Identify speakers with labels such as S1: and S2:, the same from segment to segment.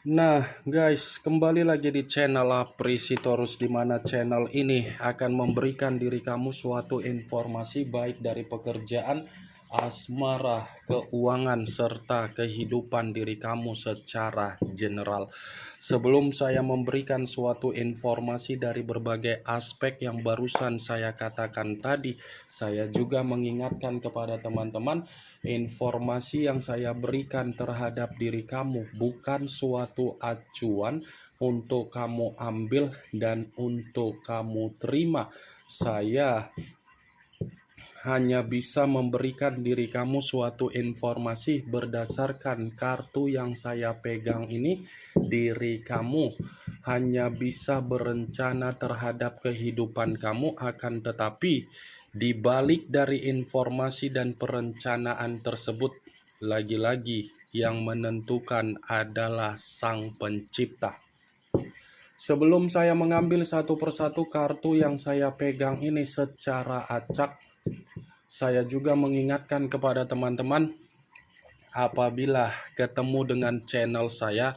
S1: Nah, guys, kembali lagi di channel Aprisitorus, di mana channel ini akan memberikan diri kamu suatu informasi baik dari pekerjaan, asmara, keuangan, serta kehidupan diri kamu secara general. Sebelum saya memberikan suatu informasi dari berbagai aspek yang barusan saya katakan tadi, saya juga mengingatkan kepada teman-teman, informasi yang saya berikan terhadap diri kamu bukan suatu acuan untuk kamu ambil dan untuk kamu terima. Saya hanya bisa memberikan diri kamu suatu informasi berdasarkan kartu yang saya pegang ini. Diri kamu hanya bisa berencana terhadap kehidupan kamu, akan tetapi di balik dari informasi dan perencanaan tersebut, lagi-lagi yang menentukan adalah Sang Pencipta. Sebelum saya mengambil satu persatu kartu yang saya pegang ini secara acak, saya juga mengingatkan kepada teman-teman, apabila ketemu dengan channel saya,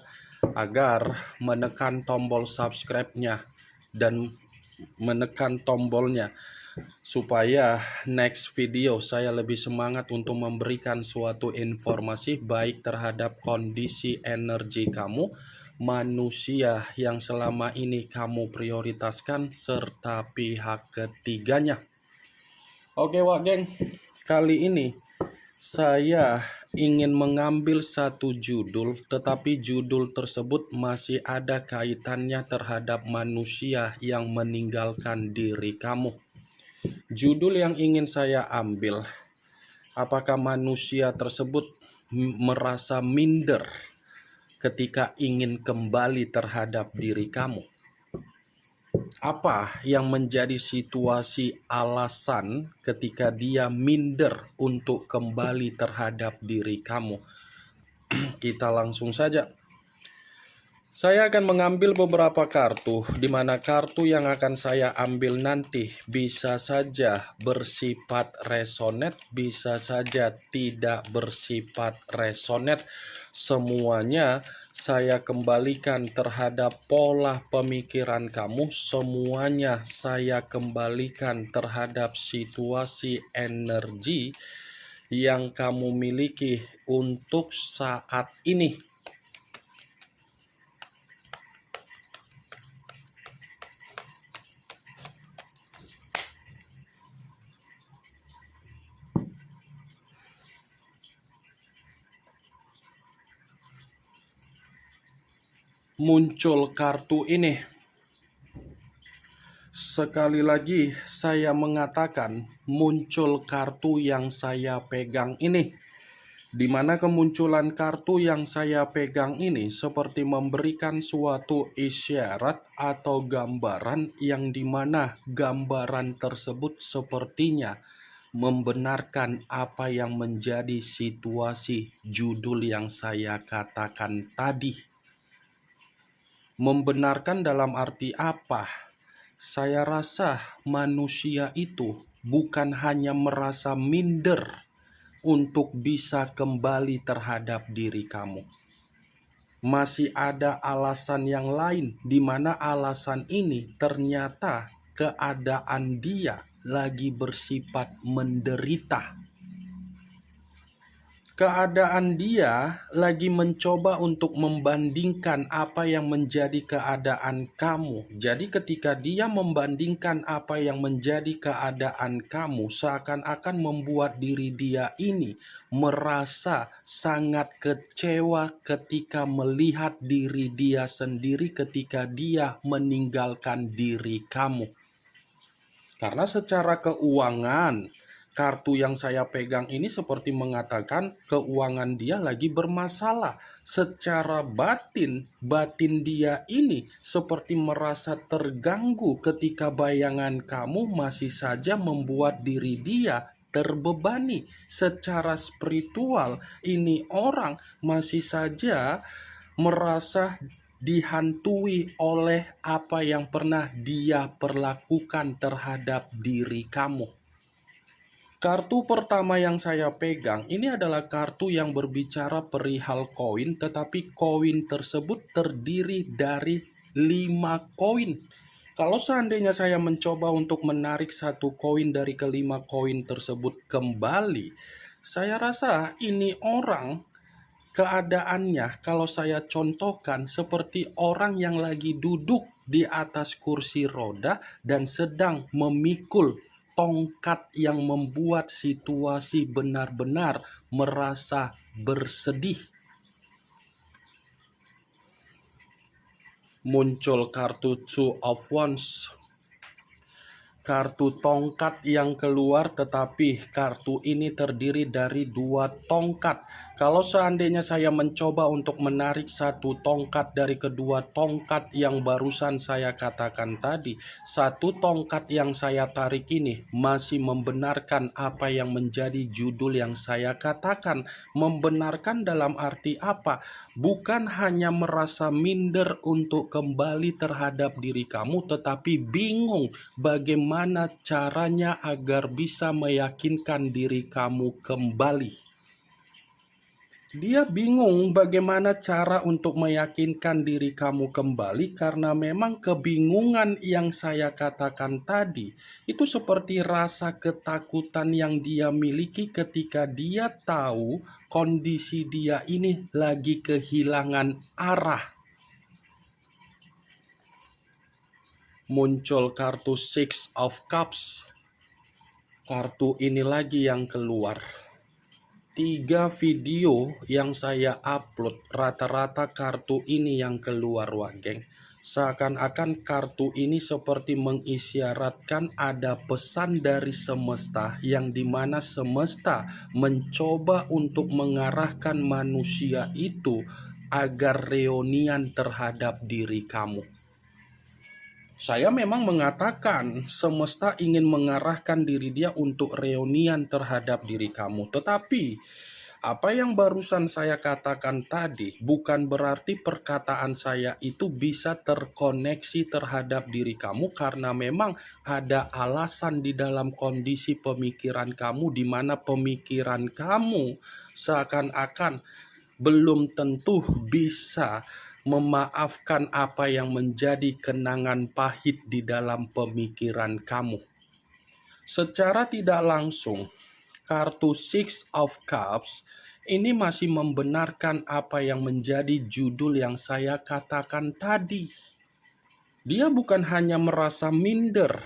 S1: agar menekan tombol subscribe-nya dan menekan tombolnya, supaya next video saya lebih semangat untuk memberikan suatu informasi baik terhadap kondisi energi kamu, manusia yang selama ini kamu prioritaskan, serta pihak ketiganya. Oke Wak Geng, kali ini saya ingin mengambil satu judul, tetapi judul tersebut masih ada kaitannya terhadap manusia yang meninggalkan diri kamu. Judul yang ingin saya ambil, apakah manusia tersebut merasa minder ketika ingin kembali terhadap diri kamu? Apa yang menjadi situasi alasan ketika dia minder untuk kembali terhadap diri kamu? Kita langsung saja. Saya akan mengambil beberapa kartu, di mana kartu yang akan saya ambil nanti bisa saja bersifat resonet, bisa saja tidak bersifat resonet. Semuanya saya kembalikan terhadap pola pemikiran kamu, semuanya saya kembalikan terhadap situasi energi yang kamu miliki untuk saat ini. Muncul kartu ini. Sekali lagi saya mengatakan, muncul kartu yang saya pegang ini, di mana kemunculan kartu yang saya pegang ini seperti memberikan suatu isyarat atau gambaran, yang dimana gambaran tersebut sepertinya membenarkan apa yang menjadi situasi judul yang saya katakan tadi. Membenarkan dalam arti apa? Saya rasa manusia itu bukan hanya merasa minder untuk bisa kembali terhadap diri kamu. Masih ada alasan yang lain, di mana alasan ini ternyata keadaan dia lagi bersifat menderita. Keadaan dia lagi mencoba untuk membandingkan apa yang menjadi keadaan kamu. Jadi ketika dia membandingkan apa yang menjadi keadaan kamu, seakan-akan membuat diri dia ini merasa sangat kecewa ketika melihat diri dia sendiri ketika dia meninggalkan diri kamu. Karena secara keuangan, kartu yang saya pegang ini seperti mengatakan keuangan dia lagi bermasalah. Secara batin dia ini seperti merasa terganggu ketika bayangan kamu masih saja membuat diri dia terbebani. Secara spiritual, ini orang masih saja merasa dihantui oleh apa yang pernah dia perlakukan terhadap diri kamu. Kartu pertama yang saya pegang ini adalah kartu yang berbicara perihal koin, tetapi koin tersebut terdiri dari 5 koin. Kalau seandainya saya mencoba untuk menarik satu koin dari kelima koin tersebut kembali, saya rasa ini orang keadaannya kalau saya contohkan seperti orang yang lagi duduk di atas kursi roda dan sedang memikul tongkat yang membuat situasi benar-benar merasa bersedih. Muncul kartu Two of Wands. Kartu tongkat yang keluar, tetapi kartu ini terdiri dari 2 tongkat. Kalau seandainya saya mencoba untuk menarik satu tongkat dari kedua tongkat yang barusan saya katakan tadi, satu tongkat yang saya tarik ini masih membenarkan apa yang menjadi judul yang saya katakan. Membenarkan dalam arti apa? Bukan hanya merasa minder untuk kembali terhadap diri kamu, tetapi bingung bagaimana caranya agar bisa meyakinkan diri kamu kembali. Dia bingung bagaimana cara untuk meyakinkan diri kamu kembali karena memang kebingungan yang saya katakan tadi itu seperti rasa ketakutan yang dia miliki ketika dia tahu kondisi dia ini lagi kehilangan arah. Muncul kartu Six of Cups. Kartu ini lagi yang keluar. 3 video yang saya upload, rata-rata kartu ini yang keluar, wah geng. Seakan-akan kartu ini seperti mengisyaratkan ada pesan dari semesta, yang dimana semesta mencoba untuk mengarahkan manusia itu agar reunian terhadap diri kamu. Saya memang mengatakan semesta ingin mengarahkan diri dia untuk reunian terhadap diri kamu. Tetapi apa yang barusan saya katakan tadi bukan berarti perkataan saya itu bisa terkoneksi terhadap diri kamu, karena memang ada alasan di dalam kondisi pemikiran kamu di mana pemikiran kamu seakan-akan belum tentu bisa memaafkan apa yang menjadi kenangan pahit di dalam pemikiran kamu. Secara tidak langsung, kartu Six of Cups ini masih membenarkan apa yang menjadi judul yang saya katakan tadi. Dia bukan hanya merasa minder,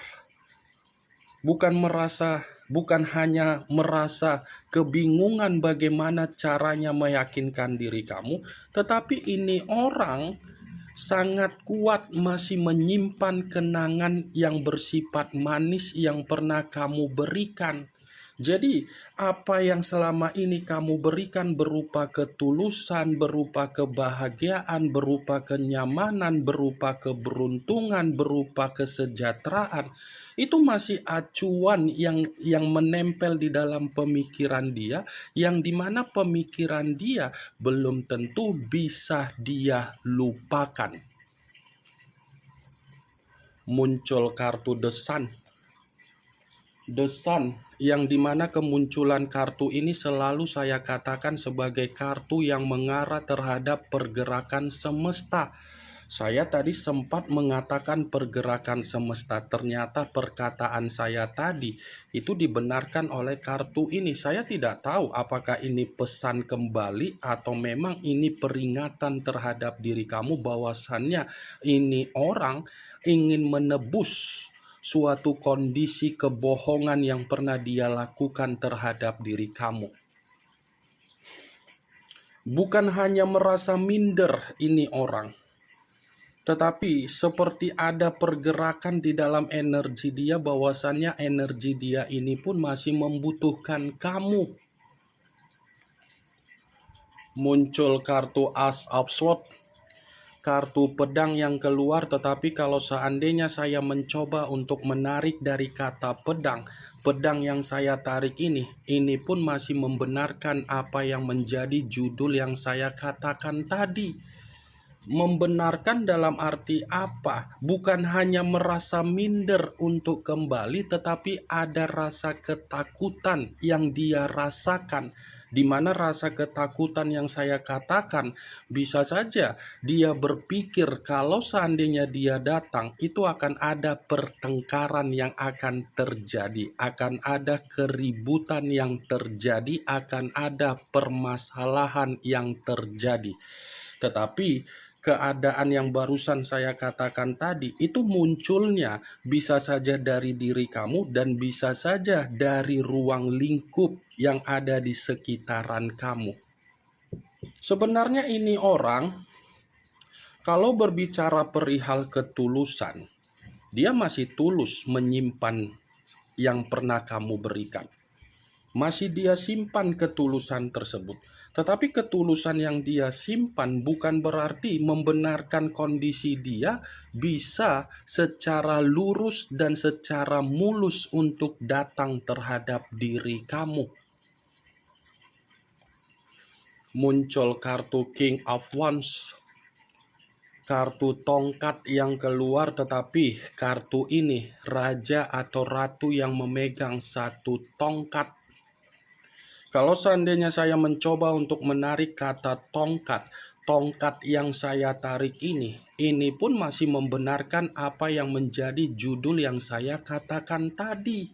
S1: bukan hanya merasa kebingungan bagaimana caranya meyakinkan diri kamu, tetapi ini orang sangat kuat masih menyimpan kenangan yang bersifat manis yang pernah kamu berikan. Jadi, apa yang selama ini kamu berikan berupa ketulusan, berupa kebahagiaan, berupa kenyamanan, berupa keberuntungan, berupa kesejahteraan, itu masih acuan yang menempel di dalam pemikiran dia, yang dimana pemikiran dia belum tentu bisa dia lupakan. Muncul kartu The Sun. The Sun, yang dimana kemunculan kartu ini selalu saya katakan sebagai kartu yang mengarah terhadap pergerakan semesta. Saya tadi sempat mengatakan pergerakan semesta, ternyata perkataan saya tadi itu dibenarkan oleh kartu ini. Saya tidak tahu apakah ini pesan kembali atau memang ini peringatan terhadap diri kamu bahwasannya ini orang ingin menebus suatu kondisi kebohongan yang pernah dia lakukan terhadap diri kamu. Bukan hanya merasa minder ini orang, tetapi seperti ada pergerakan di dalam energi dia, bahwasannya energi dia ini pun masih membutuhkan kamu. Muncul kartu Ace of Swords. Kartu pedang yang keluar, tetapi kalau seandainya saya mencoba untuk menarik dari kata pedang, pedang yang saya tarik ini pun masih membenarkan apa yang menjadi judul yang saya katakan tadi. Membenarkan dalam arti apa? Bukan hanya merasa minder untuk kembali, tetapi ada rasa ketakutan yang dia rasakan. Di mana rasa ketakutan yang saya katakan, bisa saja dia berpikir kalau seandainya dia datang, itu akan ada pertengkaran yang akan terjadi, akan ada keributan yang terjadi, akan ada permasalahan yang terjadi. Tetapi keadaan yang barusan saya katakan tadi itu munculnya bisa saja dari diri kamu dan bisa saja dari ruang lingkup yang ada di sekitaran kamu. Sebenarnya ini orang, kalau berbicara perihal ketulusan, dia masih tulus menyimpan yang pernah kamu berikan. Masih dia simpan ketulusan tersebut. Tetapi ketulusan yang dia simpan bukan berarti membenarkan kondisi dia bisa secara lurus dan secara mulus untuk datang terhadap diri kamu. Muncul kartu King of Wands, kartu tongkat yang keluar, tetapi kartu ini raja atau ratu yang memegang satu tongkat. Kalau seandainya saya mencoba untuk menarik kata tongkat, tongkat yang saya tarik ini pun masih membenarkan apa yang menjadi judul yang saya katakan tadi.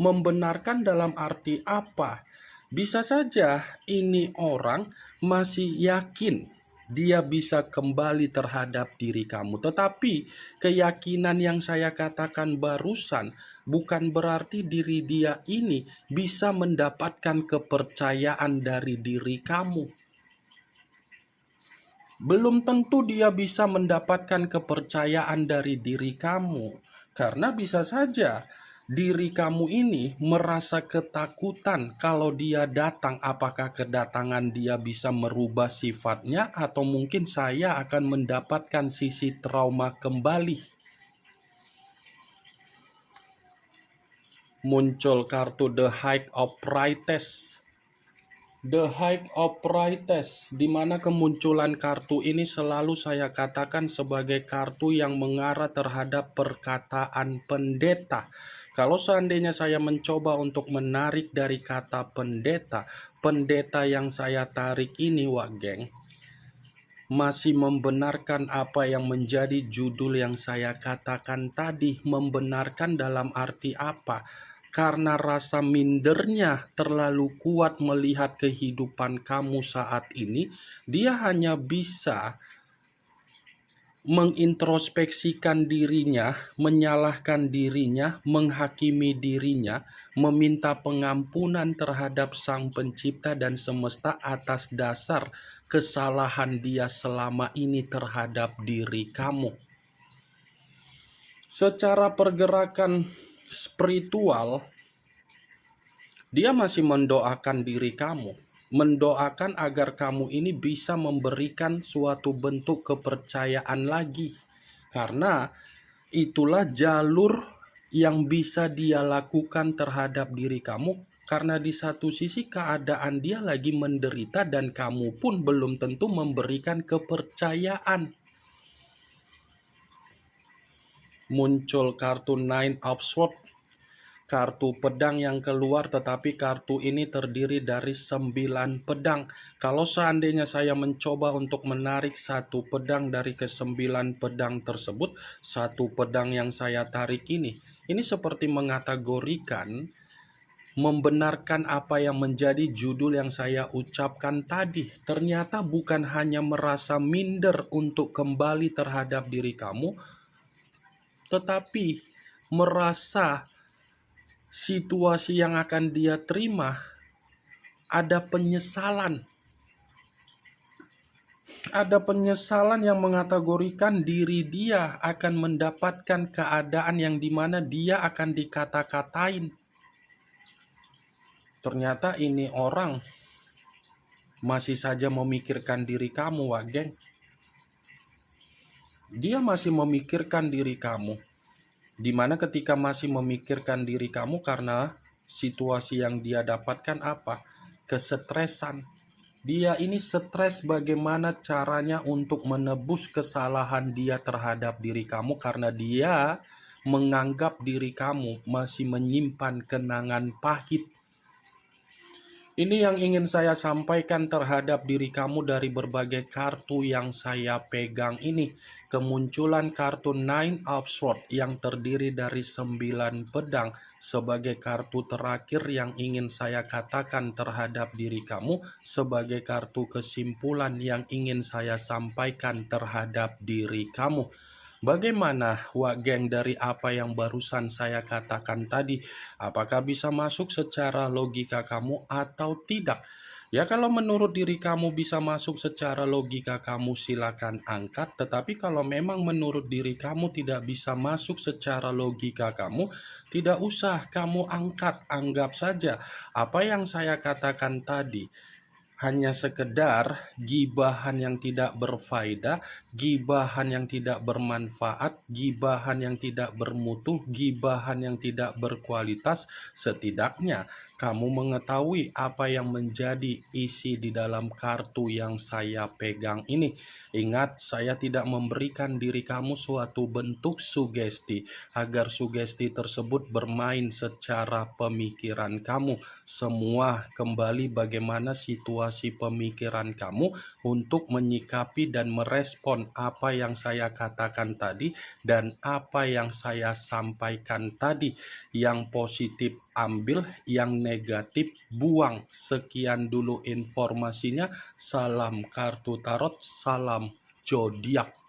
S1: Membenarkan dalam arti apa? Bisa saja ini orang masih yakin dia bisa kembali terhadap diri kamu. Tetapi keyakinan yang saya katakan barusan bukan berarti diri dia ini bisa mendapatkan kepercayaan dari diri kamu. Belum tentu dia bisa mendapatkan kepercayaan dari diri kamu. Karena bisa saja diri kamu ini merasa ketakutan kalau dia datang, apakah kedatangan dia bisa merubah sifatnya atau mungkin saya akan mendapatkan sisi trauma kembali. Muncul kartu The High of Priestess. The High of Priestess, di mana kemunculan kartu ini selalu saya katakan sebagai kartu yang mengarah terhadap perkataan pendeta. Kalau seandainya saya mencoba untuk menarik dari kata pendeta, pendeta yang saya tarik ini, Wak Geng, masih membenarkan apa yang menjadi judul yang saya katakan tadi. Membenarkan dalam arti apa? Karena rasa mindernya terlalu kuat melihat kehidupan kamu saat ini, dia hanya bisa mengintrospeksikan dirinya, menyalahkan dirinya, menghakimi dirinya, meminta pengampunan terhadap Sang Pencipta dan semesta atas dasar kesalahan dia selama ini terhadap diri kamu. Secara pergerakan spiritual, dia masih mendoakan diri kamu, mendoakan agar kamu ini bisa memberikan suatu bentuk kepercayaan lagi. Karena itulah jalur yang bisa dia lakukan terhadap diri kamu. Karena di satu sisi keadaan dia lagi menderita dan kamu pun belum tentu memberikan kepercayaan. Muncul kartu Nine of Swords, kartu pedang yang keluar, tetapi kartu ini terdiri dari 9 pedang. Kalau seandainya saya mencoba untuk menarik satu pedang dari ke-9 pedang tersebut, satu pedang yang saya tarik ini seperti mengategorikan, membenarkan apa yang menjadi judul yang saya ucapkan tadi. Ternyata bukan hanya merasa minder untuk kembali terhadap diri kamu, tetapi merasa situasi yang akan dia terima ada penyesalan. Ada penyesalan yang mengategorikan diri dia akan mendapatkan keadaan yang dimana dia akan dikata-katain. Ternyata ini orang masih saja memikirkan diri kamu, Wak Geng. Dia masih memikirkan diri kamu. Dimana ketika masih memikirkan diri kamu karena situasi yang dia dapatkan apa? Kesetresan. Dia ini stres bagaimana caranya untuk menebus kesalahan dia terhadap diri kamu karena dia menganggap diri kamu masih menyimpan kenangan pahit. Ini yang ingin saya sampaikan terhadap diri kamu dari berbagai kartu yang saya pegang ini. Kemunculan kartu Nine of Swords yang terdiri dari 9 pedang sebagai kartu terakhir yang ingin saya katakan terhadap diri kamu, sebagai kartu kesimpulan yang ingin saya sampaikan terhadap diri kamu. Bagaimana, Wak Geng, dari apa yang barusan saya katakan tadi? Apakah bisa masuk secara logika kamu atau tidak? Ya, kalau menurut diri kamu bisa masuk secara logika kamu, silakan angkat. Tetapi kalau memang menurut diri kamu tidak bisa masuk secara logika kamu, tidak usah kamu angkat. Anggap saja apa yang saya katakan tadi hanya sekedar gibahan yang tidak berfaedah, gibahan yang tidak bermanfaat, gibahan yang tidak bermutu, gibahan yang tidak berkualitas. Setidaknya kamu mengetahui apa yang menjadi isi di dalam kartu yang saya pegang ini. Ingat, saya tidak memberikan diri kamu suatu bentuk sugesti agar sugesti tersebut bermain secara pemikiran kamu. Semua kembali bagaimana situasi pemikiran kamu untuk menyikapi dan merespon apa yang saya katakan tadi dan apa yang saya sampaikan tadi. Yang positif ambil, yang negatif buang. Sekian dulu informasinya. Salam kartu tarot, salam zodiak.